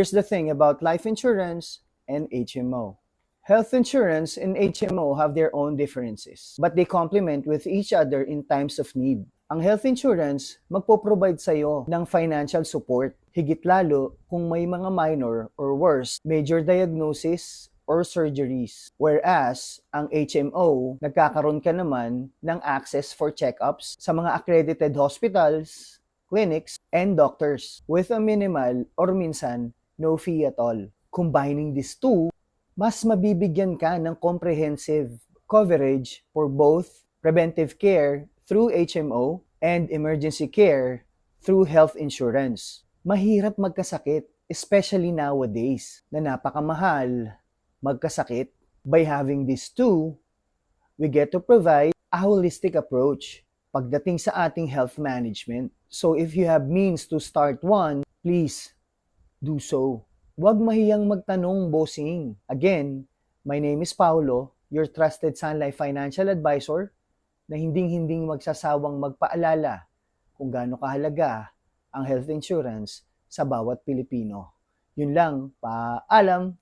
Here's the thing about life insurance and HMO. Health insurance and HMO have their own differences, but they complement with each other in times of need. Ang health insurance, magpo-provide sa'yo ng financial support, higit lalo kung may mga minor or worse, major diagnosis or surgeries. Whereas, ang HMO, nagkakaroon ka naman ng access for checkups sa mga accredited hospitals, clinics, and doctors with a minimal or minsan no fee at all. Combining these two, mas mabibigyan ka ng comprehensive coverage for both preventive care through HMO and emergency care through health insurance. Mahirap magkasakit, especially nowadays, na napakamahal magkasakit. By having these two, we get to provide a holistic approach pagdating sa ating health management. So if you have means to start one, please do so. Huwag mahiyang magtanong, bossing. Again, my name is Paulo, your trusted Sun Life financial advisor na hinding-hinding magsasawang magpaalala kung gaano kahalaga ang health insurance sa bawat Pilipino. Yun lang, paalam!